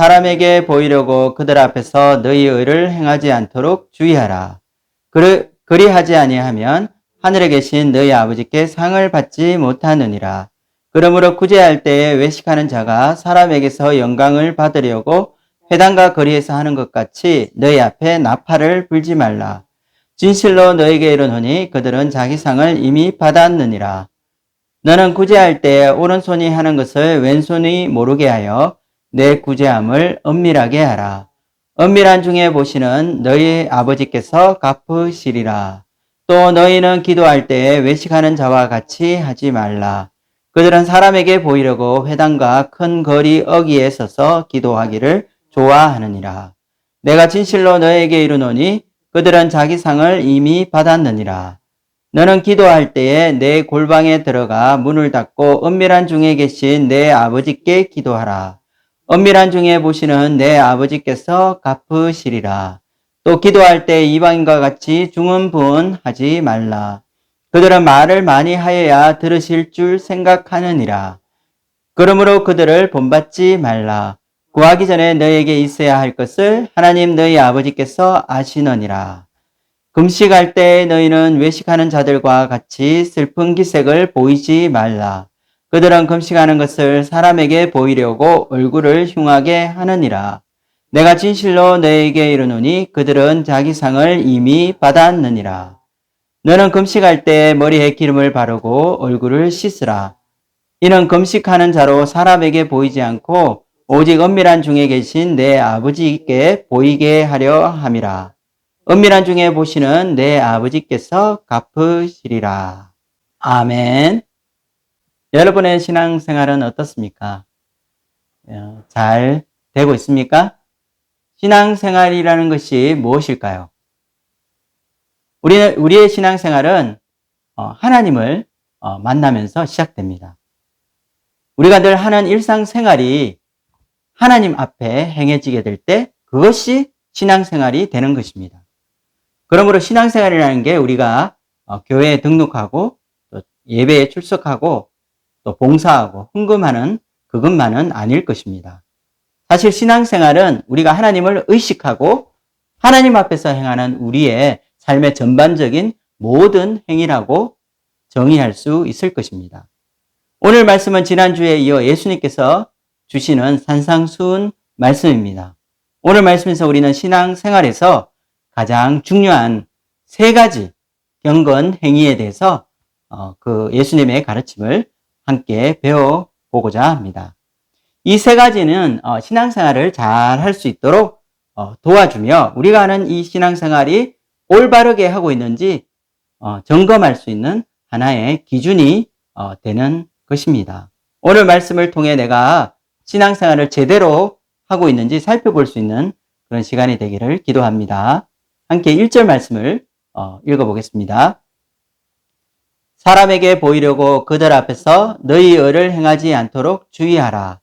사람에게 보이려고 그들 앞에서 너희 의를 행하지 않도록 주의하라. 그리하지 아니하면 하늘에 계신 너희 아버지께 상을 받지 못하느니라. 그러므로 구제할 때에 외식하는 자가 사람에게서 영광을 받으려고 회당과 거리에서 하는 것 같이 너희 앞에 나팔을 불지 말라. 진실로 너에게 이르노니 그들은 자기 상을 이미 받았느니라. 너는 구제할 때 오른손이 하는 것을 왼손이 모르게 하여 내 구제함을 은밀하게 하라. 은밀한 중에 보시는 너희 아버지께서 갚으시리라. 또 너희는 기도할 때에 외식하는 자와 같이 하지 말라. 그들은 사람에게 보이려고 회당과 큰 거리 어귀에 서서 기도하기를 좋아하느니라. 내가 진실로 너에게 이르노니 그들은 자기 상을 이미 받았느니라. 너는 기도할 때에 내 골방에 들어가 문을 닫고 은밀한 중에 계신 내 아버지께 기도하라. 은밀한 중에 보시는 내 아버지께서 갚으시리라. 또 기도할 때 이방인과 같이 중언부언하지 말라. 그들은 말을 많이 하여야 들으실 줄 생각하느니라. 그러므로 그들을 본받지 말라. 구하기 전에 너에게 있어야 할 것을 하나님 너희 아버지께서 아시느니라. 금식할 때 너희는 외식하는 자들과 같이 슬픈 기색을 보이지 말라. 그들은 금식하는 것을 사람에게 보이려고 얼굴을 흉하게 하느니라. 내가 진실로 너에게 이르노니 그들은 자기 상을 이미 받았느니라. 너는 금식할 때 머리에 기름을 바르고 얼굴을 씻으라. 이는 금식하는 자로 사람에게 보이지 않고 오직 은밀한 중에 계신 내 아버지께 보이게 하려 함이라. 은밀한 중에 보시는 내 아버지께서 갚으시리라. 아멘. 여러분의 신앙생활은 어떻습니까? 잘 되고 있습니까? 신앙생활이라는 것이 무엇일까요? 우리의 신앙생활은 하나님을 만나면서 시작됩니다. 우리가 늘 하는 일상생활이 하나님 앞에 행해지게 될 때 그것이 신앙생활이 되는 것입니다. 그러므로 신앙생활이라는 게 우리가 교회에 등록하고 또 예배에 출석하고 또 봉사하고 헌금하는 그것만은 아닐 것입니다. 사실 신앙생활은 우리가 하나님을 의식하고 하나님 앞에서 행하는 우리의 삶의 전반적인 모든 행위라고 정의할 수 있을 것입니다. 오늘 말씀은 지난주에 이어 예수님께서 주시는 산상수훈 말씀입니다. 오늘 말씀에서 우리는 신앙생활에서 가장 중요한 세 가지 경건 행위에 대해서 그 예수님의 가르침을 함께 배워보고자 합니다. 이 세 가지는 신앙생활을 잘 할 수 있도록 도와주며 우리가 하는 이 신앙생활이 올바르게 하고 있는지 점검할 수 있는 하나의 기준이 되는 것입니다. 오늘 말씀을 통해 내가 신앙생활을 제대로 하고 있는지 살펴볼 수 있는 그런 시간이 되기를 기도합니다. 함께 1절 말씀을 읽어보겠습니다. 사람에게 보이려고 그들 앞에서 너희 의를 행하지 않도록 주의하라.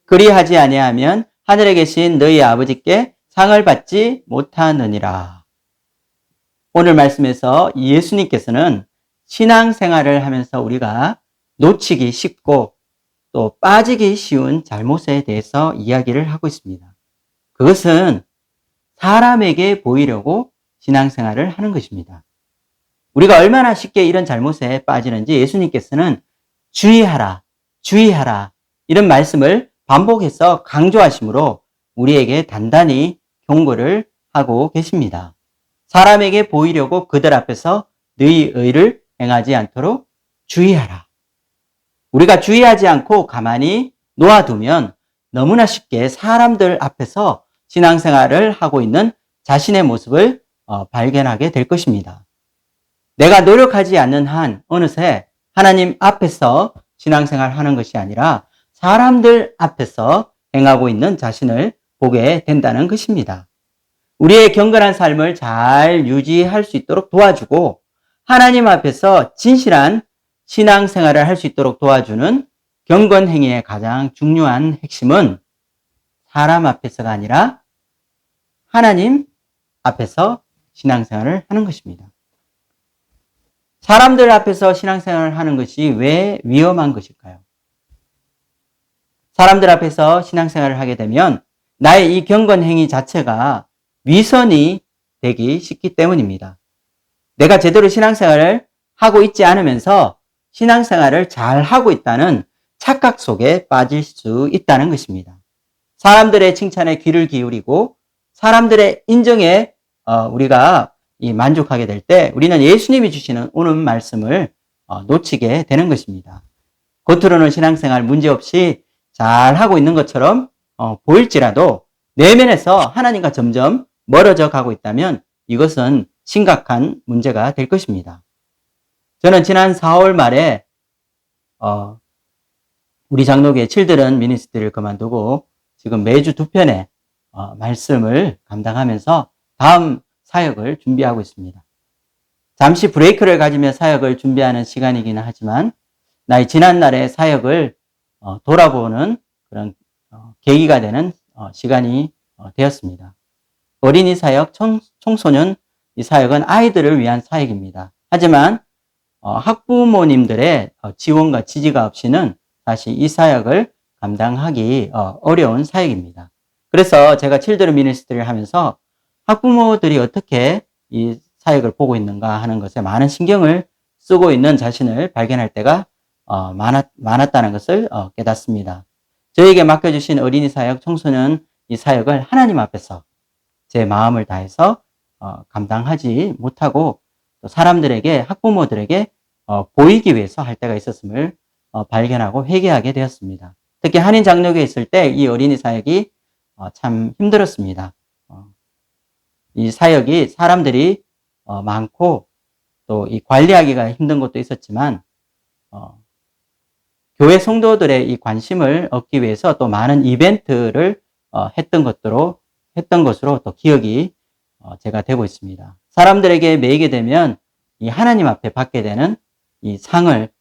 그리하지 아니하면 하늘에 계신 너희 아버지께 상을 받지 못하느니라. 오늘 말씀에서 예수님께서는 신앙생활을 하면서 우리가 놓치기 쉽고 또 빠지기 쉬운 잘못에 대해서 이야기를 하고 있습니다. 그것은 사람에게 보이려고 신앙생활을 하는 것입니다. 우리가 얼마나 쉽게 이런 잘못에 빠지는지 예수님께서는 주의하라, 주의하라 이런 말씀을 반복해서 강조하심으로 우리에게 단단히 경고를 하고 계십니다. 사람에게 보이려고 그들 앞에서 너희 의를 행하지 않도록 주의하라. 우리가 주의하지 않고 가만히 놓아두면 너무나 쉽게 사람들 앞에서 신앙생활을 하고 있는 자신의 모습을 발견하게 될 것입니다. 내가 노력하지 않는 한 어느새 하나님 앞에서 신앙생활 하는 것이 아니라 사람들 앞에서 행하고 있는 자신을 보게 된다는 것입니다. 우리의 경건한 삶을 잘 유지할 수 있도록 도와주고 하나님 앞에서 진실한 신앙생활을 할 수 있도록 도와주는 경건 행위의 가장 중요한 핵심은 사람 앞에서가 아니라 하나님 앞에서 신앙생활을 하는 것입니다. 사람들 앞에서 신앙생활을 하는 것이 왜 위험한 것일까요? 사람들 앞에서 신앙생활을 하게 되면 나의 이 경건 행위 자체가 위선이 되기 쉽기 때문입니다. 내가 제대로 신앙생활을 하고 있지 않으면서 신앙생활을 잘 하고 있다는 착각 속에 빠질 수 있다는 것입니다. 사람들의 칭찬에 귀를 기울이고 사람들의 인정에 우리가 만족하게 될 때 우리는 예수님이 주시는 오는 말씀을 놓치게 되는 것입니다. 겉으로는 신앙생활 문제없이 잘 하고 있는 것처럼 보일지라도 내면에서 하나님과 점점 멀어져 가고 있다면 이것은 심각한 문제가 될 것입니다. 저는 지난 4월 말에 우리 장로교회 칠드런 미니스트리를 그만두고 지금 매주 2편의 말씀을 감당하면서 다음 사역을 준비하고 있습니다. 잠시 브레이크를 가지며 사역을 준비하는 시간이기는 하지만 나의 지난날의 사역을 돌아보는 그런 계기가 되는 시간이 되었습니다. 어린이 사역, 청소년 이 사역은 아이들을 위한 사역입니다. 하지만 학부모님들의 지원과 지지가 없이는 사실 이 사역을 감당하기 어려운 사역입니다. 그래서 제가 칠드런 미니스트리를 하면서 학부모들이 어떻게 이 사역을 보고 있는가 하는 것에 많은 신경을 쓰고 있는 자신을 발견할 때가 많았다는 것을 깨닫습니다. 저에게 맡겨주신 어린이 사역, 청소년 이 사역을 하나님 앞에서 제 마음을 다해서 감당하지 못하고 또 사람들에게, 학부모들에게 보이기 위해서 할 때가 있었음을 발견하고 회개하게 되었습니다. 특히 한인 장로교에 있을 때 이 어린이 사역이 참 힘들었습니다. 이 사역이 사람들이 많고 또 이 관리하기가 힘든 것도 있었지만 교회 성도들의 이 관심을 얻기 위해서 또 많은 이벤트를 했던 것으로 또 기억이 제가 되고 있습니다. 사람들에게 매이게 되면 이 하나님 앞에 받게 되는 이 상을,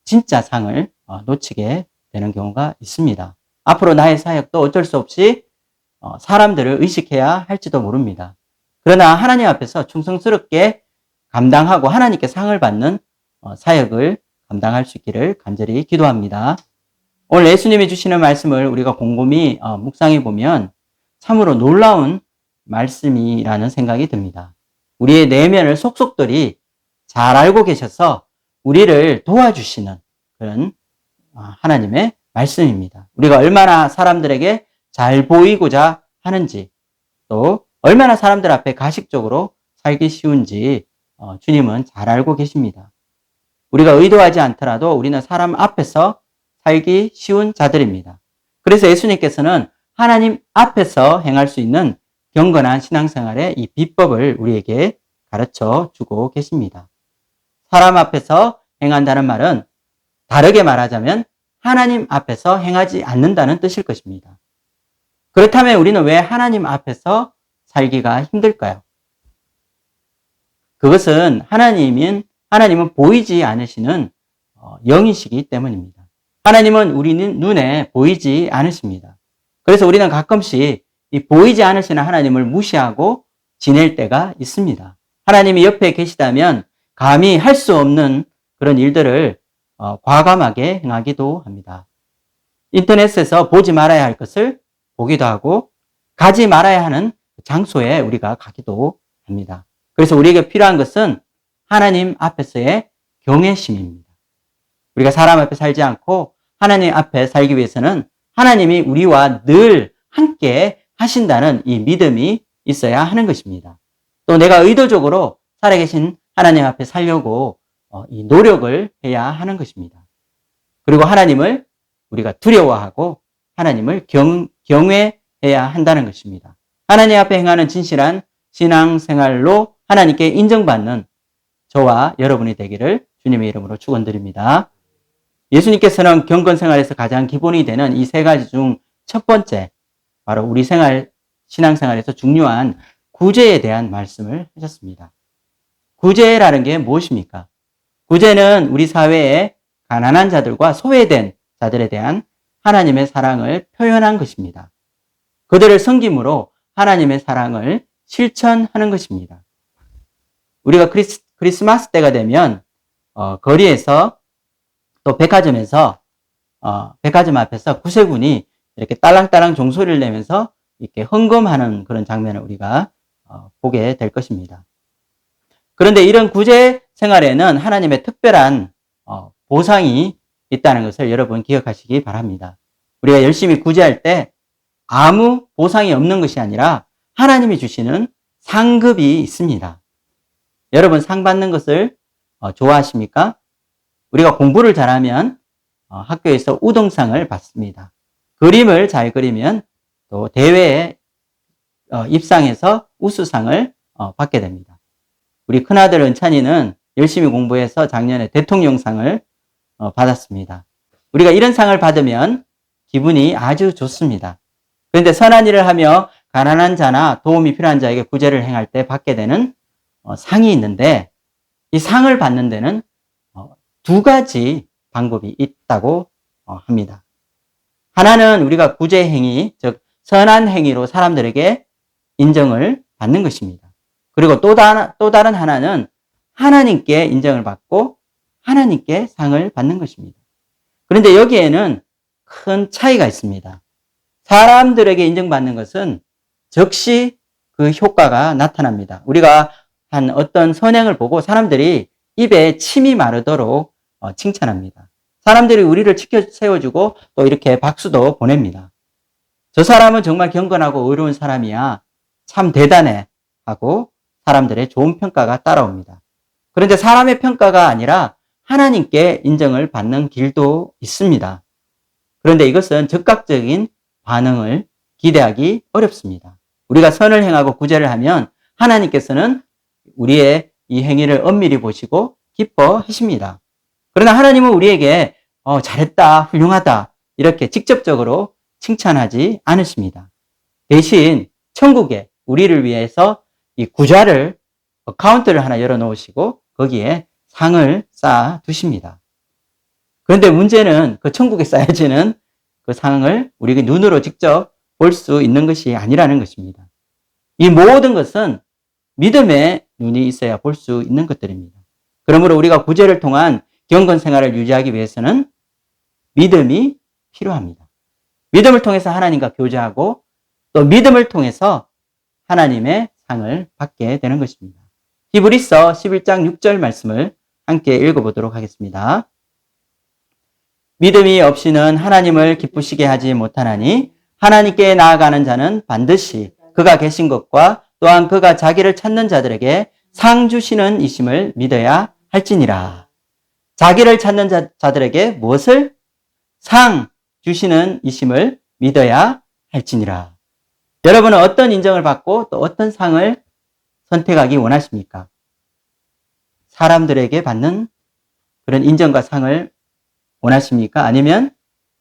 진짜 상을 놓치게 되는 경우가 있습니다. 앞으로 나의 사역도 어쩔 수 없이 사람들을 의식해야 할지도 모릅니다. 그러나 하나님 앞에서 충성스럽게 감당하고 하나님께 상을 받는 사역을 감당할 수 있기를 간절히 기도합니다. 오늘 예수님이 주시는 말씀을 우리가 곰곰이 묵상해 보면 참으로 놀라운 말씀이라는 생각이 듭니다. 우리의 내면을 속속들이 잘 알고 계셔서 우리를 도와주시는 그런 하나님의 말씀입니다. 우리가 얼마나 사람들에게 잘 보이고자 하는지 또 얼마나 사람들 앞에 가식적으로 살기 쉬운지 주님은 잘 알고 계십니다. 우리가 의도하지 않더라도 우리는 사람 앞에서 살기 쉬운 자들입니다. 그래서 예수님께서는 하나님 앞에서 행할 수 있는 경건한 신앙생활의 이 비법을 우리에게 가르쳐 주고 계십니다. 사람 앞에서 행한다는 말은 다르게 말하자면 하나님 앞에서 행하지 않는다는 뜻일 것입니다. 그렇다면 우리는 왜 하나님 앞에서 살기가 힘들까요? 그것은 하나님은 보이지 않으시는 영이시기 때문입니다. 하나님은 우리 눈에 보이지 않으십니다. 그래서 우리는 가끔씩 이 보이지 않으시는 하나님을 무시하고 지낼 때가 있습니다. 하나님이 옆에 계시다면 감히 할 수 없는 그런 일들을 과감하게 행하기도 합니다. 인터넷에서 보지 말아야 할 것을 보기도 하고 가지 말아야 하는 장소에 우리가 가기도 합니다. 그래서 우리에게 필요한 것은 하나님 앞에서의 경외심입니다. 우리가 사람 앞에 살지 않고 하나님 앞에 살기 위해서는 하나님이 우리와 늘 함께 하신다는 이 믿음이 있어야 하는 것입니다. 또 내가 의도적으로 살아계신 하나님 앞에 살려고 이 노력을 해야 하는 것입니다. 그리고 하나님을 우리가 두려워하고 하나님을 경외해야 한다는 것입니다. 하나님 앞에 행하는 진실한 신앙생활로 하나님께 인정받는 저와 여러분이 되기를 주님의 이름으로 축원드립니다. 예수님께서는 경건생활에서 가장 기본이 되는 이 3가지 중 첫 번째, 바로 우리 신앙생활에서 중요한 구제에 대한 말씀을 하셨습니다. 구제라는 게 무엇입니까? 구제는 우리 사회의 가난한 자들과 소외된 자들에 대한 하나님의 사랑을 표현한 것입니다. 그들을 섬김으로 하나님의 사랑을 실천하는 것입니다. 우리가 크리스마스 때가 되면 거리에서 또 백화점에서 백화점 앞에서 구세군이 이렇게 딸랑딸랑 종소리를 내면서 이렇게 헌금하는 그런 장면을 우리가 보게 될 것입니다. 그런데 이런 구제 생활에는 하나님의 특별한 보상이 있다는 것을 여러분 기억하시기 바랍니다. 우리가 열심히 구제할 때 아무 보상이 없는 것이 아니라 하나님이 주시는 상급이 있습니다. 여러분 상 받는 것을 좋아하십니까? 우리가 공부를 잘하면 학교에서 우등상을 받습니다. 그림을 잘 그리면 또 대회에 입상해서 우수상을 받게 됩니다. 우리 큰아들 은찬이는 열심히 공부해서 작년에 대통령상을 받았습니다. 우리가 이런 상을 받으면 기분이 아주 좋습니다. 그런데 선한 일을 하며 가난한 자나 도움이 필요한 자에게 구제를 행할 때 받게 되는 상이 있는데, 이 상을 받는 데는 두 가지 방법이 있다고 합니다. 하나는 우리가 구제 행위, 즉 선한 행위로 사람들에게 인정을 받는 것입니다. 그리고 또 다른 하나는 하나님께 인정을 받고 하나님께 상을 받는 것입니다. 그런데 여기에는 큰 차이가 있습니다. 사람들에게 인정받는 것은 즉시 그 효과가 나타납니다. 우리가 한 어떤 선행을 보고 사람들이 입에 침이 마르도록 칭찬합니다. 사람들이 우리를 지켜 세워주고 또 이렇게 박수도 보냅니다. 저 사람은 정말 경건하고 의로운 사람이야. 참 대단해. 하고 사람들의 좋은 평가가 따라옵니다. 그런데 사람의 평가가 아니라 하나님께 인정을 받는 길도 있습니다. 그런데 이것은 즉각적인 반응을 기대하기 어렵습니다. 우리가 선을 행하고 구제를 하면 하나님께서는 우리의 이 행위를 엄밀히 보시고 기뻐하십니다. 그러나 하나님은 우리에게 잘했다, 훌륭하다 이렇게 직접적으로 칭찬하지 않으십니다. 대신 천국에 우리를 위해서 이 구좌를 카운터를 하나 열어놓으시고 거기에 상을 쌓아 두십니다. 그런데 문제는 그 천국에 쌓여지는 그 상을 우리가 눈으로 직접 볼 수 있는 것이 아니라는 것입니다. 이 모든 것은 믿음의 눈이 있어야 볼 수 있는 것들입니다. 그러므로 우리가 구제를 통한 경건 생활을 유지하기 위해서는 믿음이 필요합니다. 믿음을 통해서 하나님과 교제하고 또 믿음을 통해서 하나님의 상을 받게 되는 것입니다. 히브리서 11장 6절 말씀을 함께 읽어보도록 하겠습니다. 믿음이 없이는 하나님을 기쁘시게 하지 못하나니 하나님께 나아가는 자는 반드시 그가 계신 것과 또한 그가 자기를 찾는 자들에게 상 주시는 이심을 믿어야 할지니라. 자기를 찾는 자들에게 무엇을? 상 주시는 이심을 믿어야 할지니라. 여러분은 어떤 인정을 받고 또 어떤 상을 선택하기 원하십니까? 사람들에게 받는 그런 인정과 상을 원하십니까? 아니면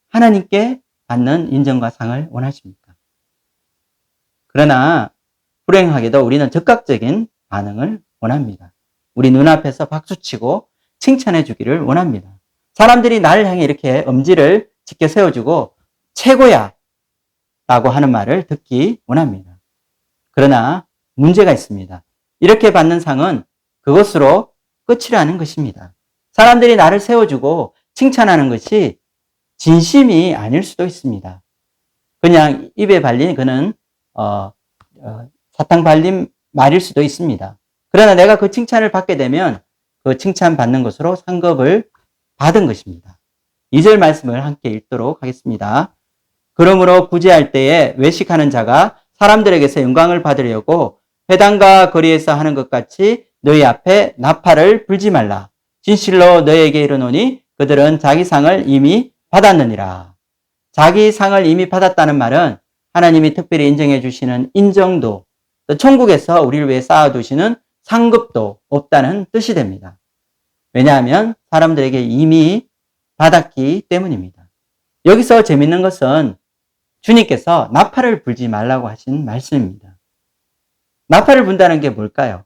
하나님께 받는 인정과 상을 원하십니까? 그러나 불행하게도 우리는 즉각적인 반응을 원합니다. 우리 눈앞에서 박수치고 칭찬해 주기를 원합니다. 사람들이 나를 향해 이렇게 엄지를 지켜 세워주고 최고야 라고 하는 말을 듣기 원합니다. 그러나 문제가 있습니다. 이렇게 받는 상은 그것으로 끝이라는 것입니다. 사람들이 나를 세워주고 칭찬하는 것이 진심이 아닐 수도 있습니다. 그냥 입에 발린 그는 사탕 발린 말일 수도 있습니다. 그러나 내가 그 칭찬을 받게 되면 그 칭찬 받는 것으로 상급을 받은 것입니다. 2절 말씀을 함께 읽도록 하겠습니다. 그러므로 구제할 때에 외식하는 자가 사람들에게서 영광을 받으려고 회당과 거리에서 하는 것 같이 너희 앞에 나팔을 불지 말라. 진실로 너희에게 이르노니 그들은 자기 상을 이미 받았느니라. 자기 상을 이미 받았다는 말은 하나님이 특별히 인정해 주시는 인정도, 또 천국에서 우리를 위해 쌓아두시는 상급도 없다는 뜻이 됩니다. 왜냐하면 사람들에게 이미 받았기 때문입니다. 여기서 재밌는 것은 주님께서 나팔을 불지 말라고 하신 말씀입니다. 나팔을 분다는 게 뭘까요?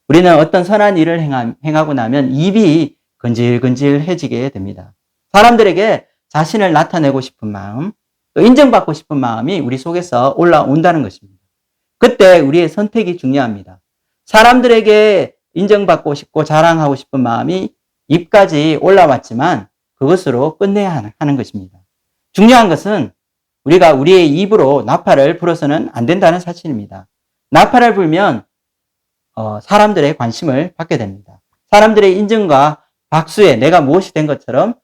우리는 어떤 선한 일을 행하고 나면 입이 근질근질해지게 됩니다. 사람들에게 자신을 나타내고 싶은 마음, 또 인정받고 싶은 마음이 우리 속에서 올라온다는 것입니다. 그때 우리의 선택이 중요합니다. 사람들에게 인정받고 싶고 자랑하고 싶은 마음이 입까지 올라왔지만 그것으로 끝내야 하는 것입니다. 중요한 것은 우리가 우리의 입으로 나팔을 불어서는 안 된다는 사실입니다. 나팔을 불면 사람들의 관심을 받게 됩니다. 사람들의 인정과 박수에 내가 무엇이 된 것처럼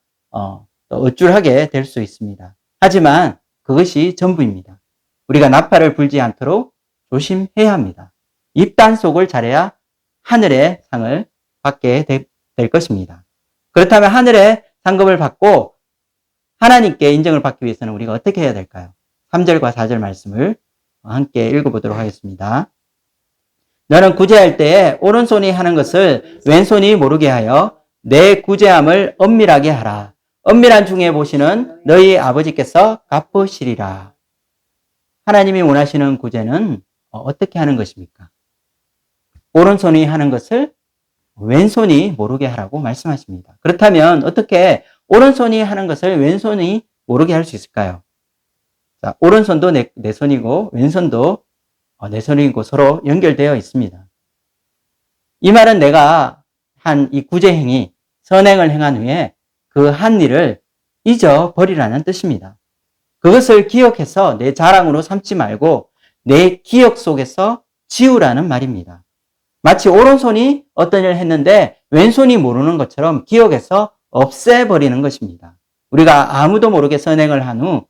어쭐하게 될 수 있습니다. 하지만 그것이 전부입니다. 우리가 나팔을 불지 않도록 조심해야 합니다. 입단속을 잘해야 하늘의 상을 받게 될 것입니다. 그렇다면 하늘의 상급을 받고 하나님께 인정을 받기 위해서는 우리가 어떻게 해야 될까요? 3절과 4절 말씀을 함께 읽어보도록 하겠습니다. 너는 구제할 때에 오른손이 하는 것을 왼손이 모르게 하여 내 구제함을 엄밀하게 하라. 엄밀한 중에 보시는 너희 아버지께서 갚으시리라. 하나님이 원하시는 구제는 어떻게 하는 것입니까? 오른손이 하는 것을 왼손이 모르게 하라고 말씀하십니다. 그렇다면 어떻게 오른손이 하는 것을 왼손이 모르게 할 수 있을까요? 자, 오른손도 내 손이고 왼손도 내 손이고 서로 연결되어 있습니다. 이 말은 내가 한 이 구제 행위, 선행을 행한 후에 그 한 일을 잊어버리라는 뜻입니다. 그것을 기억해서 내 자랑으로 삼지 말고 내 기억 속에서 지우라는 말입니다. 마치 오른손이 어떤 일을 했는데 왼손이 모르는 것처럼 기억해서 없애버리는 것입니다. 우리가 아무도 모르게 선행을 한 후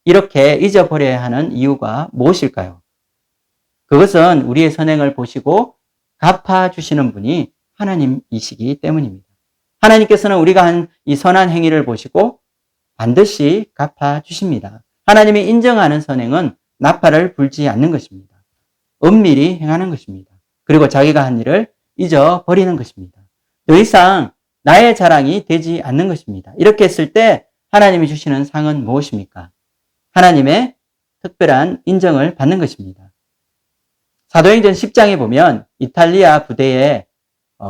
이렇게 잊어버려야 하는 이유가 무엇일까요? 그것은 우리의 선행을 보시고 갚아주시는 분이 하나님이시기 때문입니다. 하나님께서는 우리가 한 이 선한 행위를 보시고 반드시 갚아주십니다. 하나님이 인정하는 선행은 나팔을 불지 않는 것입니다. 엄밀히 행하는 것입니다. 그리고 자기가 한 일을 잊어버리는 것입니다. 더 이상 나의 자랑이 되지 않는 것입니다. 이렇게 했을 때 하나님이 주시는 상은 무엇입니까? 하나님의 특별한 인정을 받는 것입니다. 사도행전 10장에 보면 이탈리아 부대의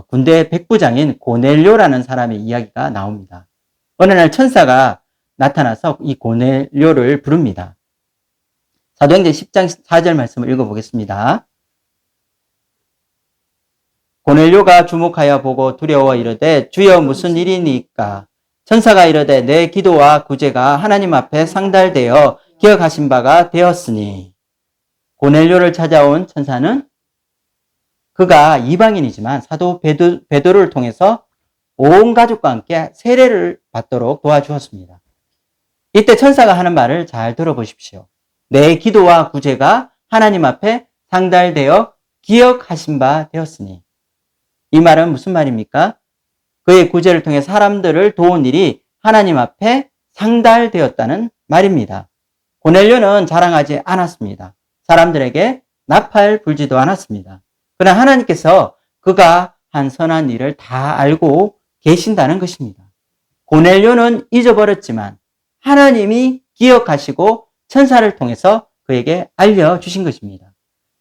군대 백부장인 고넬료라는 사람의 이야기가 나옵니다. 어느 날 천사가 나타나서 이 고넬료를 부릅니다. 사도행전 10장 4절 말씀을 읽어보겠습니다. 고넬료가 주목하여 보고 두려워 이르되 주여 무슨 일이니까? 천사가 이르되 내 기도와 구제가 하나님 앞에 상달되어 기억하신 바가 되었으니. 고넬료를 찾아온 천사는 그가 이방인이지만 사도 베드로를 통해서 온 가족과 함께 세례를 받도록 도와주었습니다. 이때 천사가 하는 말을 잘 들어보십시오. 내 기도와 구제가 하나님 앞에 상달되어 기억하신 바 되었으니. 이 말은 무슨 말입니까? 그의 구제를 통해 사람들을 도운 일이 하나님 앞에 상달되었다는 말입니다. 고넬료는 자랑하지 않았습니다. 사람들에게 나팔 불지도 않았습니다. 그러나 하나님께서 그가 한 선한 일을 다 알고 계신다는 것입니다. 고넬료는 잊어버렸지만 하나님이 기억하시고 천사를 통해서 그에게 알려주신 것입니다.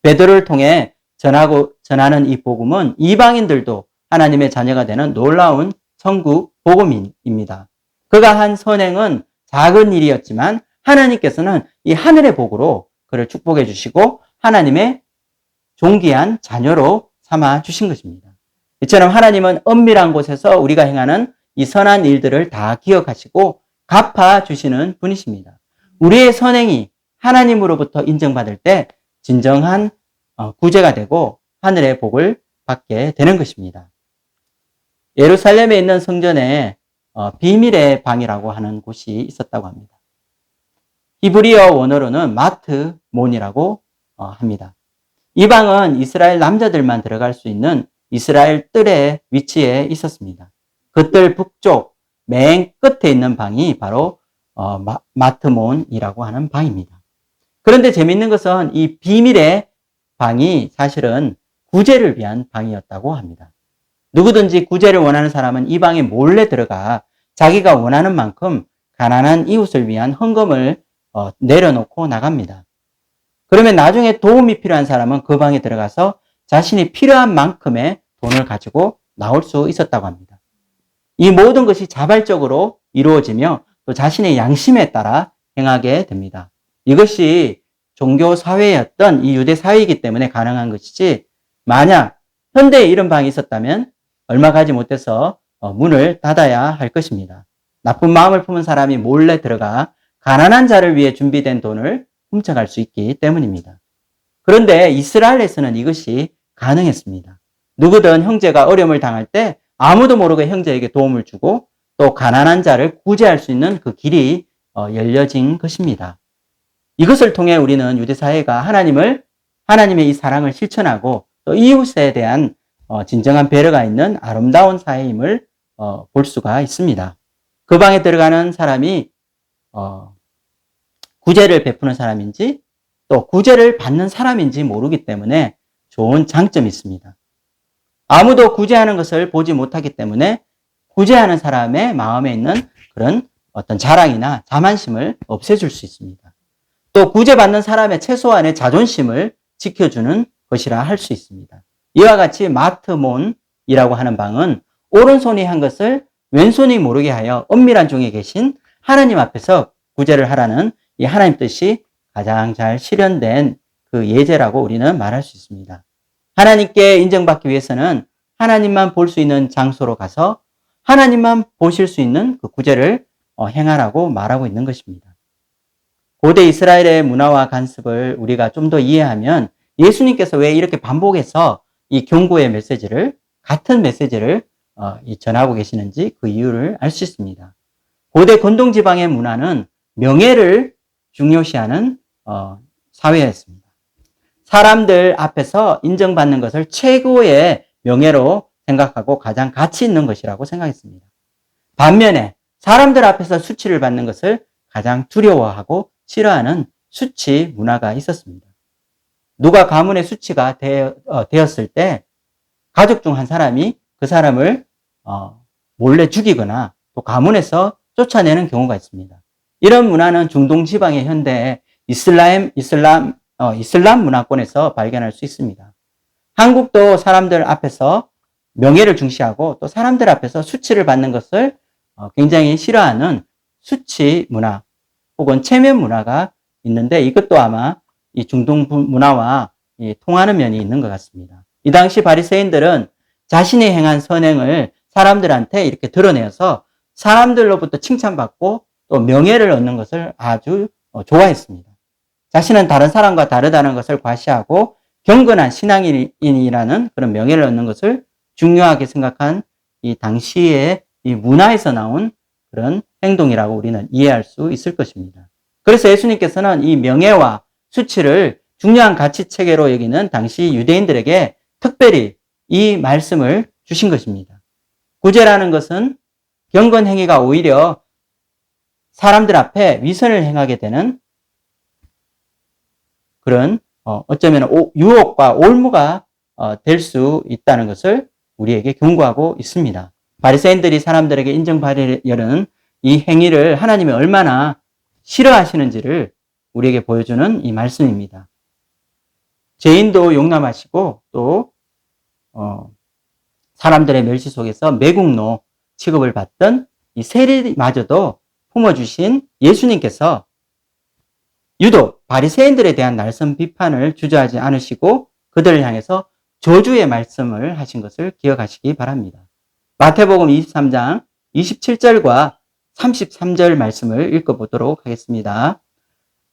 베드로를 통해 전하는 이 복음은 이방인들도 하나님의 자녀가 되는 놀라운 천국 복음입니다. 그가 한 선행은 작은 일이었지만 하나님께서는 이 하늘의 복으로 그를 축복해 주시고 하나님의 존귀한 자녀로 삼아 주신 것입니다. 이처럼 하나님은 엄밀한 곳에서 우리가 행하는 이 선한 일들을 다 기억하시고 갚아 주시는 분이십니다. 우리의 선행이 하나님으로부터 인정받을 때 진정한 구제가 되고 하늘의 복을 받게 되는 것입니다. 예루살렘에 있는 성전에 비밀의 방이라고 하는 곳이 있었다고 합니다. 히브리어 원어로는 마트몬이라고 합니다. 이 방은 이스라엘 남자들만 들어갈 수 있는 이스라엘 뜰의 위치에 있었습니다. 그 뜰 북쪽 맨 끝에 있는 방이 바로 마트몬이라고 하는 방입니다. 그런데 재미있는 것은 이 비밀의 방이 사실은 구제를 위한 방이었다고 합니다. 누구든지 구제를 원하는 사람은 이 방에 몰래 들어가 자기가 원하는 만큼 가난한 이웃을 위한 헌금을 내려놓고 나갑니다. 그러면 나중에 도움이 필요한 사람은 그 방에 들어가서 자신이 필요한 만큼의 돈을 가지고 나올 수 있었다고 합니다. 이 모든 것이 자발적으로 이루어지며 또 자신의 양심에 따라 행하게 됩니다. 이것이 종교 사회였던 이 유대 사회이기 때문에 가능한 것이지, 만약 현대에 이런 방이 있었다면 얼마 가지 못해서 문을 닫아야 할 것입니다. 나쁜 마음을 품은 사람이 몰래 들어가 가난한 자를 위해 준비된 돈을 훔쳐갈 수 있기 때문입니다. 그런데 이스라엘에서는 이것이 가능했습니다. 누구든 형제가 어려움을 당할 때 아무도 모르게 형제에게 도움을 주고 또 가난한 자를 구제할 수 있는 그 길이 열려진 것입니다. 이것을 통해 우리는 유대사회가 하나님의 이 사랑을 실천하고 또 이웃에 대한 진정한 배려가 있는 아름다운 사회임을 볼 수가 있습니다. 그 방에 들어가는 사람이 구제를 베푸는 사람인지 또 구제를 받는 사람인지 모르기 때문에 좋은 장점이 있습니다. 아무도 구제하는 것을 보지 못하기 때문에 구제하는 사람의 마음에 있는 그런 어떤 자랑이나 자만심을 없애줄 수 있습니다. 또 구제받는 사람의 최소한의 자존심을 지켜주는 것이라 할 수 있습니다. 이와 같이 마트몬이라고 하는 방은 오른손이 한 것을 왼손이 모르게 하여 은밀한 중에 계신 하나님 앞에서 구제를 하라는 이 하나님 뜻이 가장 잘 실현된 그 예제라고 우리는 말할 수 있습니다. 하나님께 인정받기 위해서는 하나님만 볼 수 있는 장소로 가서 하나님만 보실 수 있는 그 구제를 행하라고 말하고 있는 것입니다. 고대 이스라엘의 문화와 관습을 우리가 좀 더 이해하면 예수님께서 왜 이렇게 반복해서 이 경고의 메시지를 같은 메시지를 전하고 계시는지 그 이유를 알 수 있습니다. 고대 건동 지방의 문화는 명예를 중요시하는 사회였습니다. 사람들 앞에서 인정받는 것을 최고의 명예로 생각하고 가장 가치 있는 것이라고 생각했습니다. 반면에 사람들 앞에서 수치를 받는 것을 가장 두려워하고 싫어하는 수치 문화가 있었습니다. 누가 가문의 수치가 되었을 때 가족 중 한 사람이 그 사람을 몰래 죽이거나 또 가문에서 쫓아내는 경우가 있습니다. 이런 문화는 중동 지방의 현대 이슬람 문화권에서 발견할 수 있습니다. 한국도 사람들 앞에서 명예를 중시하고 또 사람들 앞에서 수치를 받는 것을 굉장히 싫어하는 수치 문화 혹은 체면 문화가 있는데 이것도 아마 이 중동 문화와 통하는 면이 있는 것 같습니다. 이 당시 바리새인들은 자신이 행한 선행을 사람들한테 이렇게 드러내서 사람들로부터 칭찬받고 또 명예를 얻는 것을 아주 좋아했습니다. 자신은 다른 사람과 다르다는 것을 과시하고 경건한 신앙인이라는 그런 명예를 얻는 것을 중요하게 생각한 이 당시의 이 문화에서 나온 그런 행동이라고 우리는 이해할 수 있을 것입니다. 그래서 예수님께서는 이 명예와 수치를 중요한 가치 체계로 여기는 당시 유대인들에게 특별히 이 말씀을 주신 것입니다. 구제라는 것은 경건 행위가 오히려 사람들 앞에 위선을 행하게 되는 그런 어쩌면 유혹과 올무가 될 수 있다는 것을 우리에게 경고하고 있습니다. 바리새인들이 사람들에게 인정받으려는 이 행위를 하나님이 얼마나 싫어하시는지를 우리에게 보여주는 이 말씀입니다. 죄인도 용납하시고 또 사람들의 멸시 속에서 매국노 취급을 받던 이 세리마저도 품어주신 예수님께서 유독 바리새인들에 대한 날선 비판을 주저하지 않으시고 그들을 향해서 저주의 말씀을 하신 것을 기억하시기 바랍니다. 마태복음 23장 27절과 33절 말씀을 읽어보도록 하겠습니다.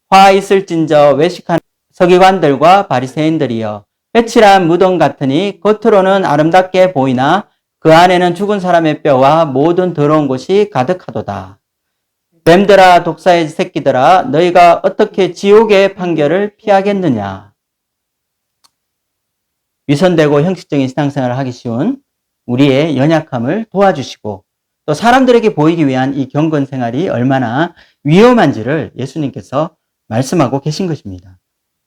화 있을진저 외식한 서기관들과 바리새인들이여 회칠한 무덤 같으니 겉으로는 아름답게 보이나 그 안에는 죽은 사람의 뼈와 모든 더러운 것이 가득하도다. 뱀들아 독사의 새끼들아 너희가 어떻게 지옥의 판결을 피하겠느냐. 위선되고 형식적인 신앙생활을 하기 쉬운 우리의 연약함을 도와주시고 또 사람들에게 보이기 위한 이 경건 생활이 얼마나 위험한지를 예수님께서 말씀하고 계신 것입니다.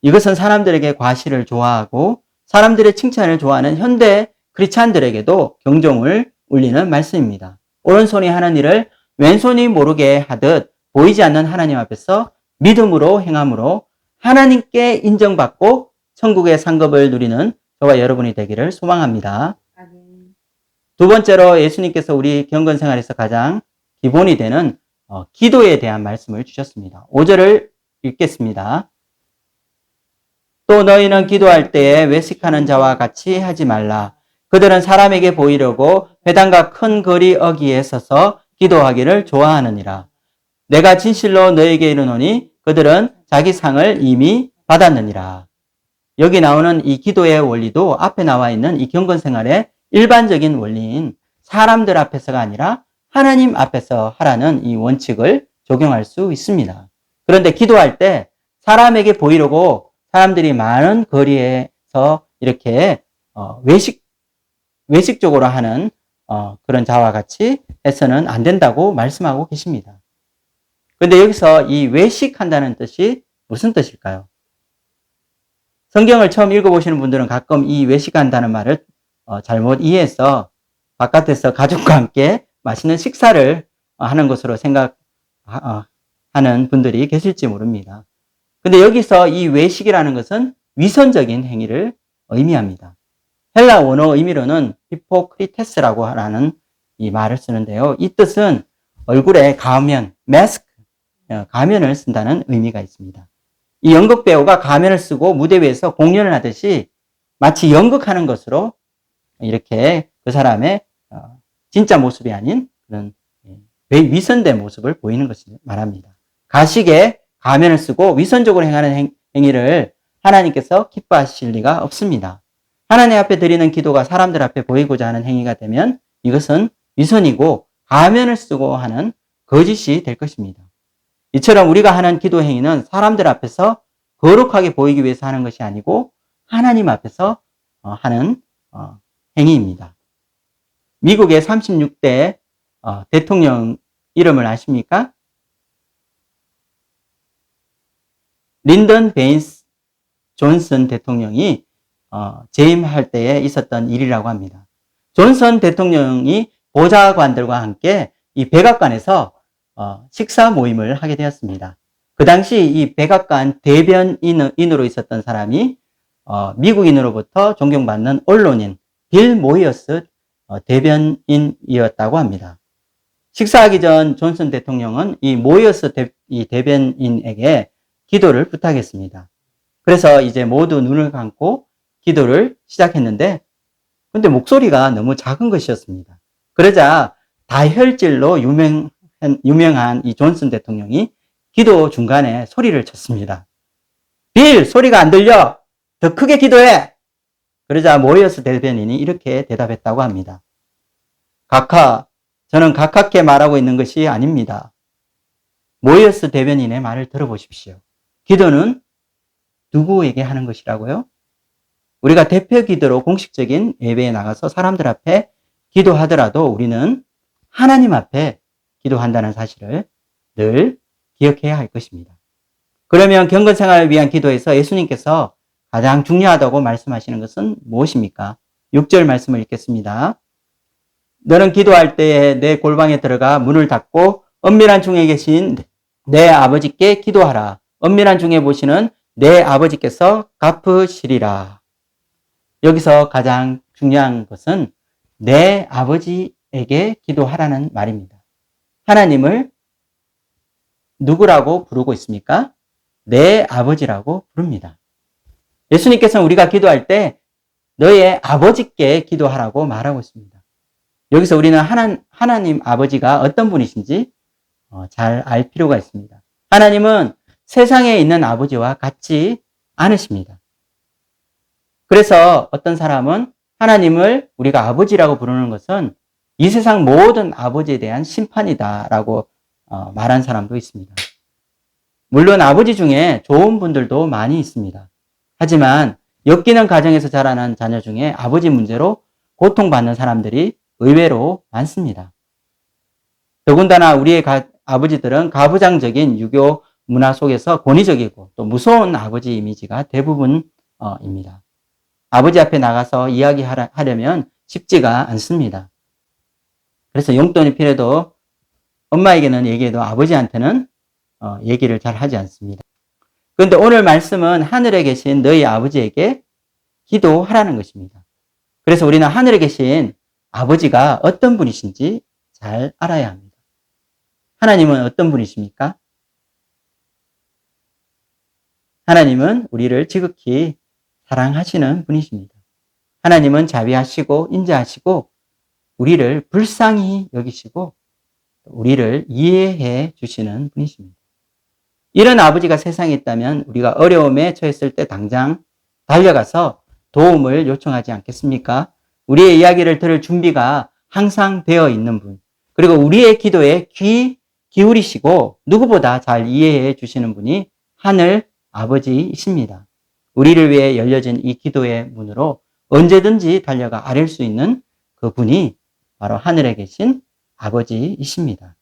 이것은 사람들에게 과시를 좋아하고 사람들의 칭찬을 좋아하는 현대 크리스찬들에게도 경종을 울리는 말씀입니다. 오른손이 하는 일을 왼손이 모르게 하듯 보이지 않는 하나님 앞에서 믿음으로 행함으로 하나님께 인정받고 천국의 상급을 누리는 저와 여러분이 되기를 소망합니다. 두 번째로 예수님께서 우리 경건 생활에서 가장 기본이 되는 기도에 대한 말씀을 주셨습니다. 5절을 읽겠습니다. 또 너희는 기도할 때에 외식하는 자와 같이 하지 말라. 그들은 사람에게 보이려고 회당과 큰 거리 어귀에 서서 기도하기를 좋아하느니라. 내가 진실로 너에게 이르노니 그들은 자기 상을 이미 받았느니라. 여기 나오는 이 기도의 원리도 앞에 나와 있는 이 경건생활의 일반적인 원리인 사람들 앞에서가 아니라 하나님 앞에서 하라는 이 원칙을 적용할 수 있습니다. 그런데 기도할 때 사람에게 보이려고 사람들이 많은 거리에서 이렇게 외식적으로 하는 그런 자와 같이 해서는 안 된다고 말씀하고 계십니다. 그런데 여기서 이 외식한다는 뜻이 무슨 뜻일까요? 성경을 처음 읽어보시는 분들은 가끔 이 외식한다는 말을 잘못 이해해서 바깥에서 가족과 함께 맛있는 식사를 하는 것으로 생각하는 분들이 계실지 모릅니다. 근데 여기서 이 외식이라는 것은 위선적인 행위를 의미합니다. 헬라 원어 의미로는 히포크리테스라고 하는 이 말을 쓰는데요. 이 뜻은 얼굴에 가면, 마스크, 가면을 쓴다는 의미가 있습니다. 이 연극 배우가 가면을 쓰고 무대 위에서 공연을 하듯이 마치 연극하는 것으로 이렇게 그 사람의 진짜 모습이 아닌 그런 위선된 모습을 보이는 것을 말합니다. 가식에 가면을 쓰고 위선적으로 행하는 행위를 하나님께서 기뻐하실 리가 없습니다. 하나님 앞에 드리는 기도가 사람들 앞에 보이고자 하는 행위가 되면 이것은 위선이고 가면을 쓰고 하는 거짓이 될 것입니다. 이처럼 우리가 하는 기도 행위는 사람들 앞에서 거룩하게 보이기 위해서 하는 것이 아니고 하나님 앞에서 하는 행위입니다. 미국의 36대 대통령 이름을 아십니까? 린던 베인스 존슨 대통령이 재임할 때에 있었던 일이라고 합니다. 존슨 대통령이 보좌관들과 함께 이 백악관에서 식사 모임을 하게 되었습니다. 그 당시 이 백악관 대변인으로 있었던 사람이 미국인으로부터 존경받는 언론인 빌 모이어스 대변인이었다고 합니다. 식사하기 전 존슨 대통령은 이 모이어스 대변인에게 기도를 부탁했습니다. 그래서 이제 모두 눈을 감고 기도를 시작했는데 근데 목소리가 너무 작은 것이었습니다. 그러자 다혈질로 유명한 이 존슨 대통령이 기도 중간에 소리를 쳤습니다. 빌, 소리가 안 들려! 더 크게 기도해! 그러자 모이어스 대변인이 이렇게 대답했다고 합니다. 저는 가깝게 말하고 있는 것이 아닙니다. 모이어스 대변인의 말을 들어보십시오. 기도는 누구에게 하는 것이라고요? 우리가 대표 기도로 공식적인 예배에 나가서 사람들 앞에 기도하더라도 우리는 하나님 앞에 기도한다는 사실을 늘 기억해야 할 것입니다. 그러면 경건 생활을 위한 기도에서 예수님께서 가장 중요하다고 말씀하시는 것은 무엇입니까? 6절 말씀을 읽겠습니다. 너는 기도할 때에 내 골방에 들어가 문을 닫고 은밀한 중에 계신 내 아버지께 기도하라. 은밀한 중에 보시는 내 아버지께서 갚으시리라. 여기서 가장 중요한 것은 내 아버지에게 기도하라는 말입니다. 하나님을 누구라고 부르고 있습니까? 내 아버지라고 부릅니다. 예수님께서는 우리가 기도할 때 너의 아버지께 기도하라고 말하고 있습니다. 여기서 우리는 하나님 아버지가 어떤 분이신지 잘 알 필요가 있습니다. 하나님은 세상에 있는 아버지와 같지 않으십니다. 그래서 어떤 사람은 하나님을 우리가 아버지라고 부르는 것은 이 세상 모든 아버지에 대한 심판이다라고 말한 사람도 있습니다. 물론 아버지 중에 좋은 분들도 많이 있습니다. 하지만 엮이는 가정에서 자라난 자녀 중에 아버지 문제로 고통받는 사람들이 의외로 많습니다. 더군다나 우리의 아버지들은 가부장적인 유교 문화 속에서 권위적이고 또 무서운 아버지 이미지가 대부분입니다. 아버지 앞에 나가서 이야기하려면 쉽지가 않습니다. 그래서 용돈이 필요해도 엄마에게는 얘기해도 아버지한테는 얘기를 잘 하지 않습니다. 그런데 오늘 말씀은 하늘에 계신 너희 아버지에게 기도하라는 것입니다. 그래서 우리는 하늘에 계신 아버지가 어떤 분이신지 잘 알아야 합니다. 하나님은 어떤 분이십니까? 하나님은 우리를 지극히 사랑하시는 분이십니다. 하나님은 자비하시고 인자하시고 우리를 불쌍히 여기시고 우리를 이해해 주시는 분이십니다. 이런 아버지가 세상에 있다면 우리가 어려움에 처했을 때 당장 달려가서 도움을 요청하지 않겠습니까? 우리의 이야기를 들을 준비가 항상 되어 있는 분, 그리고 우리의 기도에 귀 기울이시고 누구보다 잘 이해해 주시는 분이 하늘 아버지이십니다. 우리를 위해 열려진 이 기도의 문으로 언제든지 달려가 아랠 수 있는 그 분이 바로 하늘에 계신 아버지이십니다.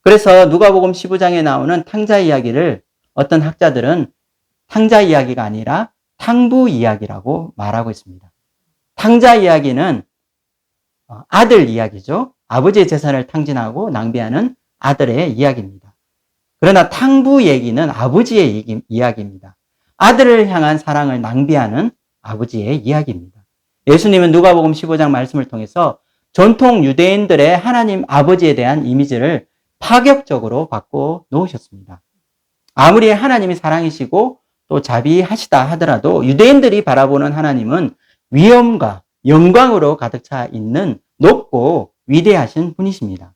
그래서 누가복음 15장에 나오는 탕자 이야기를 어떤 학자들은 탕자 이야기가 아니라 탕부 이야기라고 말하고 있습니다. 탕자 이야기는 아들 이야기죠. 아버지의 재산을 탕진하고 낭비하는 아들의 이야기입니다. 그러나 탕부 얘기는 아버지의 이야기입니다. 아들을 향한 사랑을 낭비하는 아버지의 이야기입니다. 예수님은 누가복음 15장 말씀을 통해서 전통 유대인들의 하나님 아버지에 대한 이미지를 파격적으로 바꿔 놓으셨습니다. 아무리 하나님이 사랑이시고 또 자비하시다 하더라도 유대인들이 바라보는 하나님은 위엄과 영광으로 가득 차 있는 높고 위대하신 분이십니다.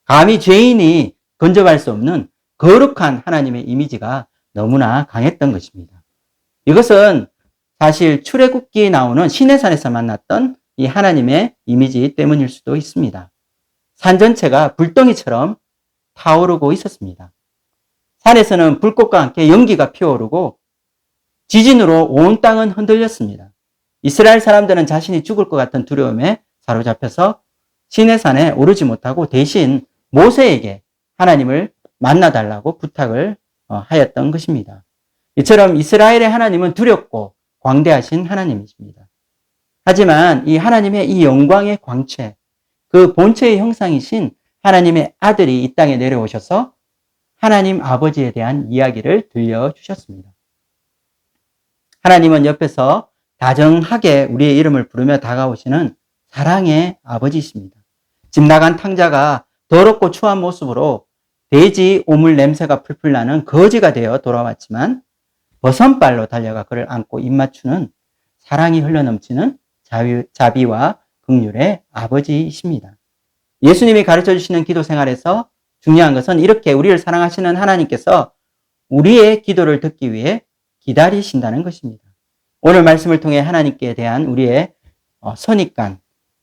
감히 죄인이 건져갈 수 없는 거룩한 하나님의 이미지가 너무나 강했던 것입니다. 이것은 사실 출애굽기에 나오는 시내산에서 만났던 이 하나님의 이미지 때문일 수도 있습니다. 산 전체가 불덩이처럼 타오르고 있었습니다. 산에서는 불꽃과 함께 연기가 피어오르고 지진으로 온 땅은 흔들렸습니다. 이스라엘 사람들은 자신이 죽을 것 같은 두려움에 사로잡혀서 시내산에 오르지 못하고 대신 모세에게 하나님을 만나달라고 부탁을 하였던 것입니다. 이처럼 이스라엘의 하나님은 두렵고 광대하신 하나님이십니다. 하지만 이 하나님의 이 영광의 광채, 그 본체의 형상이신 하나님의 아들이 이 땅에 내려오셔서 하나님 아버지에 대한 이야기를 들려주셨습니다. 하나님은 옆에서 다정하게 우리의 이름을 부르며 다가오시는 사랑의 아버지이십니다. 집 나간 탕자가 더럽고 추한 모습으로 돼지 오물 냄새가 풀풀 나는 거지가 되어 돌아왔지만 버선발로 달려가 그를 안고 입맞추는 사랑이 흘러넘치는 자비와 긍휼의 아버지이십니다. 예수님이 가르쳐 주시는 기도 생활에서 중요한 것은 이렇게 우리를 사랑하시는 하나님께서 우리의 기도를 듣기 위해 기다리신다는 것입니다. 오늘 말씀을 통해 하나님께 대한 우리의 선입관,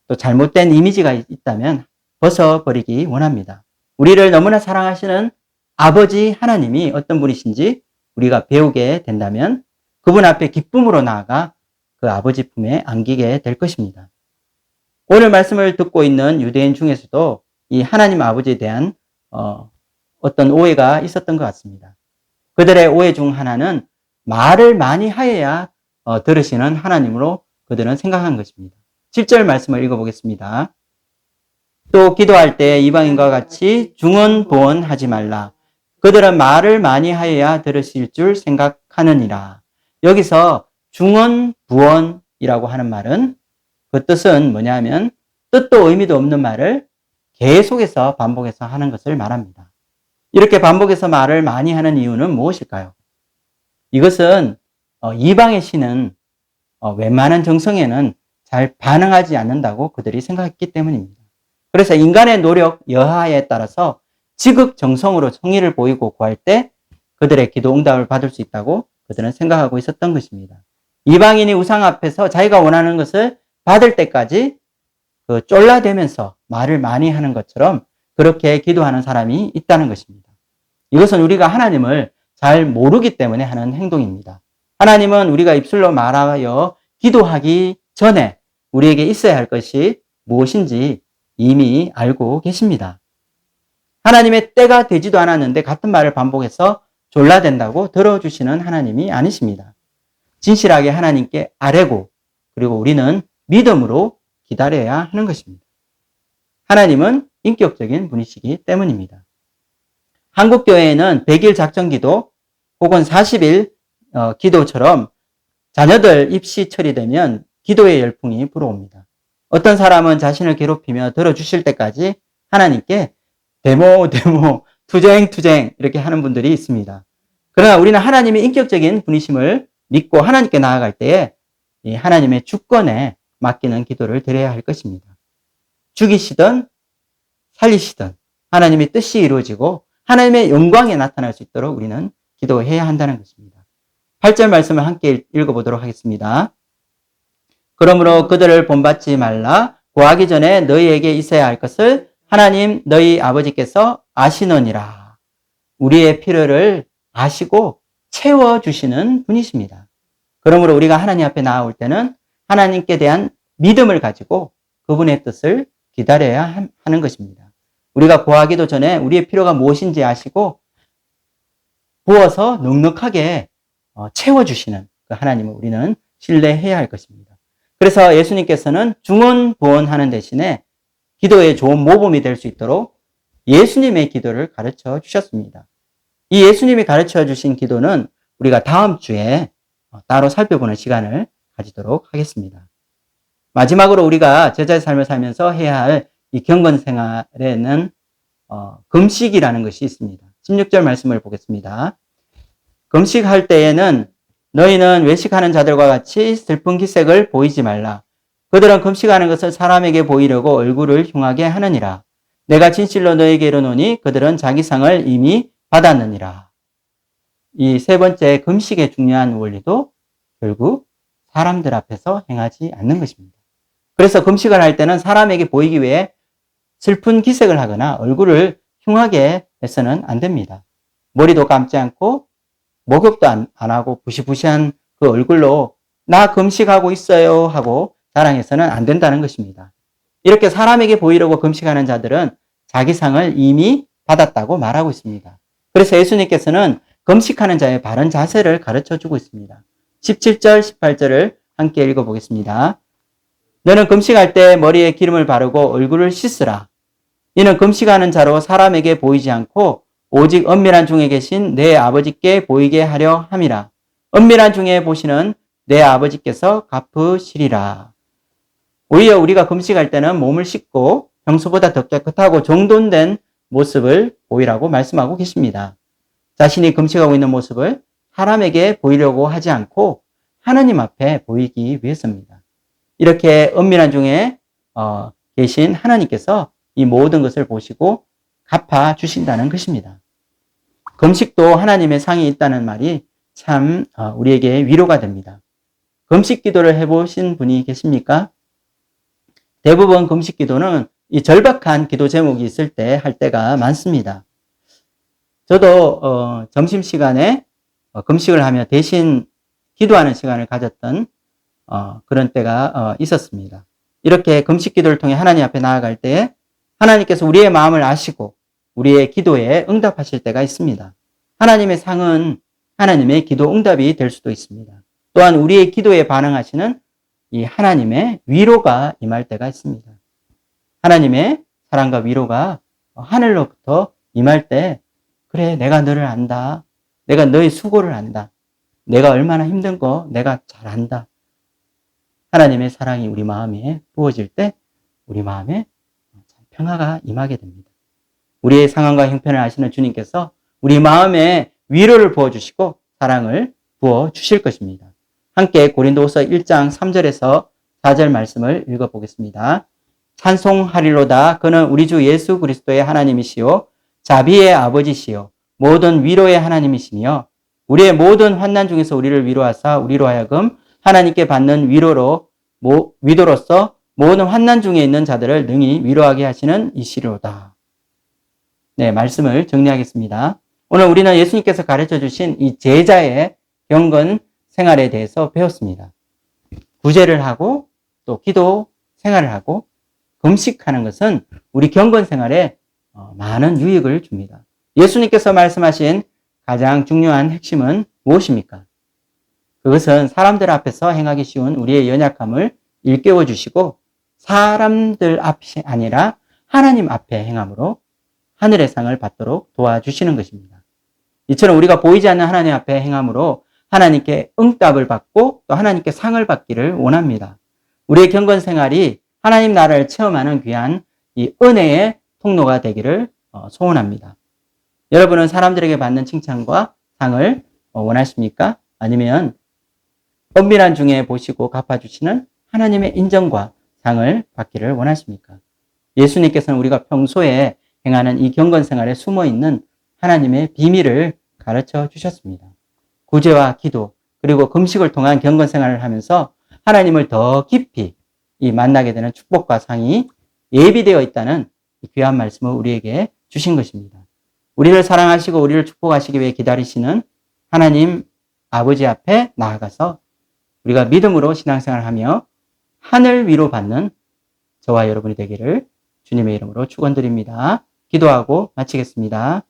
또 잘못된 이미지가 있다면 벗어버리기 원합니다. 우리를 너무나 사랑하시는 아버지 하나님이 어떤 분이신지 우리가 배우게 된다면 그분 앞에 기쁨으로 나아가 그 아버지 품에 안기게 될 것입니다. 오늘 말씀을 듣고 있는 유대인 중에서도 이 하나님 아버지에 대한 어떤 오해가 있었던 것 같습니다. 그들의 오해 중 하나는 말을 많이 하여야 들으시는 하나님으로 그들은 생각한 것입니다. 7절 말씀을 읽어보겠습니다. 또 기도할 때 이방인과 같이 중언부언하지 말라. 그들은 말을 많이 하여야 들으실 줄 생각하느니라. 여기서 중언부언이라고 하는 말은 그 뜻은 뭐냐면 뜻도 의미도 없는 말을 계속해서 반복해서 하는 것을 말합니다. 이렇게 반복해서 말을 많이 하는 이유는 무엇일까요? 이것은 이방의 신은 웬만한 정성에는 잘 반응하지 않는다고 그들이 생각했기 때문입니다. 그래서 인간의 노력 여하에 따라서 지극정성으로 성의를 보이고 구할 때 그들의 기도 응답을 받을 수 있다고 그들은 생각하고 있었던 것입니다. 이방인이 우상 앞에서 자기가 원하는 것을 받을 때까지 쫄라대면서 말을 많이 하는 것처럼 그렇게 기도하는 사람이 있다는 것입니다. 이것은 우리가 하나님을 잘 모르기 때문에 하는 행동입니다. 하나님은 우리가 입술로 말하여 기도하기 전에 우리에게 있어야 할 것이 무엇인지 이미 알고 계십니다. 하나님의 때가 되지도 않았는데 같은 말을 반복해서 졸라댄다고 들어주시는 하나님이 아니십니다. 진실하게 하나님께 아뢰고 그리고 우리는 믿음으로 기다려야 하는 것입니다. 하나님은 인격적인 분이시기 때문입니다. 한국교회에는 100일 작정기도 혹은 40일 기도처럼 자녀들 입시 처리되면 기도의 열풍이 불어옵니다. 어떤 사람은 자신을 괴롭히며 들어주실 때까지 하나님께 데모 투쟁 이렇게 하는 분들이 있습니다. 그러나 우리는 하나님의 인격적인 분이심을 믿고 하나님께 나아갈 때에 이 하나님의 주권에 맡기는 기도를 드려야 할 것입니다. 죽이시든 살리시든 하나님의 뜻이 이루어지고 하나님의 영광이 나타날 수 있도록 우리는 기도해야 한다는 것입니다. 8절 말씀을 함께 읽어보도록 하겠습니다. 그러므로 그들을 본받지 말라. 구하기 전에 너희에게 있어야 할 것을 하나님 너희 아버지께서 아시느니라. 우리의 필요를 아시고 채워주시는 분이십니다. 그러므로 우리가 하나님 앞에 나아올 때는 하나님께 대한 믿음을 가지고 그분의 뜻을 기다려야 하는 것입니다. 우리가 구하기도 전에 우리의 필요가 무엇인지 아시고 부어서 넉넉하게 채워주시는 그 하나님을 우리는 신뢰해야 할 것입니다. 그래서 예수님께서는 중언부언하는 대신에 기도의 좋은 모범이 될 수 있도록 예수님의 기도를 가르쳐 주셨습니다. 이 예수님이 가르쳐 주신 기도는 우리가 다음 주에 따로 살펴보는 시간을 가지도록 하겠습니다. 마지막으로 우리가 제자의 삶을 살면서 해야 할 이 경건 생활에는 금식이라는 것이 있습니다. 16절 말씀을 보겠습니다. 금식할 때에는 너희는 외식하는 자들과 같이 슬픈 기색을 보이지 말라. 그들은 금식하는 것을 사람에게 보이려고 얼굴을 흉하게 하느니라. 내가 진실로 너희에게 이르노니 그들은 자기 상을 이미 받았느니라. 이 세 번째 금식의 중요한 원리도 결국 사람들 앞에서 행하지 않는 것입니다. 그래서 금식을 할 때는 사람에게 보이기 위해 슬픈 기색을 하거나 얼굴을 흉하게 해서는 안 됩니다. 머리도 감지 않고 목욕도 안 하고 부시부시한 그 얼굴로 나 금식하고 있어요 하고 자랑해서는 안 된다는 것입니다. 이렇게 사람에게 보이려고 금식하는 자들은 자기 상을 이미 받았다고 말하고 있습니다. 그래서 예수님께서는 금식하는 자의 바른 자세를 가르쳐 주고 있습니다. 17절, 18절을 함께 읽어보겠습니다. 너는 금식할 때 머리에 기름을 바르고 얼굴을 씻으라. 이는 금식하는 자로 사람에게 보이지 않고 오직 은밀한 중에 계신 내 아버지께 보이게 하려 함이라. 은밀한 중에 보시는 내 아버지께서 갚으시리라. 오히려 우리가 금식할 때는 몸을 씻고 평소보다 더 깨끗하고 정돈된 모습을 보이라고 말씀하고 계십니다. 자신이 금식하고 있는 모습을 사람에게 보이려고 하지 않고 하나님 앞에 보이기 위해서입니다. 이렇게 은밀한 중에 계신 하나님께서 이 모든 것을 보시고 갚아주신다는 것입니다. 금식도 하나님의 상이 있다는 말이 참 우리에게 위로가 됩니다. 금식 기도를 해보신 분이 계십니까? 대부분 금식 기도는 이 절박한 기도 제목이 있을 때 할 때가 많습니다. 저도 점심시간에 금식을 하며 대신 기도하는 시간을 가졌던 그런 때가 있었습니다. 이렇게 금식 기도를 통해 하나님 앞에 나아갈 때 하나님께서 우리의 마음을 아시고 우리의 기도에 응답하실 때가 있습니다. 하나님의 상은 하나님의 기도 응답이 될 수도 있습니다. 또한 우리의 기도에 반응하시는 이 하나님의 위로가 임할 때가 있습니다. 하나님의 사랑과 위로가 하늘로부터 임할 때 그래 내가 너를 안다. 내가 너의 수고를 안다. 내가 얼마나 힘든 거 내가 잘 안다. 하나님의 사랑이 우리 마음에 부어질 때 우리 마음에 평화가 임하게 됩니다. 우리의 상황과 형편을 아시는 주님께서 우리 마음에 위로를 부어주시고 사랑을 부어주실 것입니다. 함께 고린도후서 1장 3절에서 4절 말씀을 읽어보겠습니다. 찬송하리로다. 그는 우리 주 예수 그리스도의 하나님이시요 자비의 아버지시요 모든 위로의 하나님이시며 우리의 모든 환난 중에서 우리를 위로하사 우리로 하여금 하나님께 받는 위로로서 모든 환난 중에 있는 자들을 능히 위로하게 하시는 이시로다. 네, 말씀을 정리하겠습니다. 오늘 우리는 예수님께서 가르쳐 주신 이 제자의 경건 생활에 대해서 배웠습니다. 구제를 하고 또 기도 생활을 하고 금식하는 것은 우리 경건 생활에 많은 유익을 줍니다. 예수님께서 말씀하신 가장 중요한 핵심은 무엇입니까? 그것은 사람들 앞에서 행하기 쉬운 우리의 연약함을 일깨워 주시고 사람들 앞이 아니라 하나님 앞에 행함으로 하늘의 상을 받도록 도와주시는 것입니다. 이처럼 우리가 보이지 않는 하나님 앞에 행함으로 하나님께 응답을 받고 또 하나님께 상을 받기를 원합니다. 우리의 경건 생활이 하나님 나라를 체험하는 귀한 이 은혜의 통로가 되기를 소원합니다. 여러분은 사람들에게 받는 칭찬과 상을 원하십니까? 아니면 은밀한 중에 보시고 갚아주시는 하나님의 인정과 상을 받기를 원하십니까? 예수님께서는 우리가 평소에 행하는 이 경건 생활에 숨어 있는 하나님의 비밀을 가르쳐 주셨습니다. 구제와 기도 그리고 금식을 통한 경건 생활을 하면서 하나님을 더 깊이 만나게 되는 축복과 상이 예비되어 있다는 귀한 말씀을 우리에게 주신 것입니다. 우리를 사랑하시고 우리를 축복하시기 위해 기다리시는 하나님 아버지 앞에 나아가서 우리가 믿음으로 신앙생활을 하며 하늘 위로 받는 저와 여러분이 되기를 주님의 이름으로 축원드립니다. 기도하고 마치겠습니다.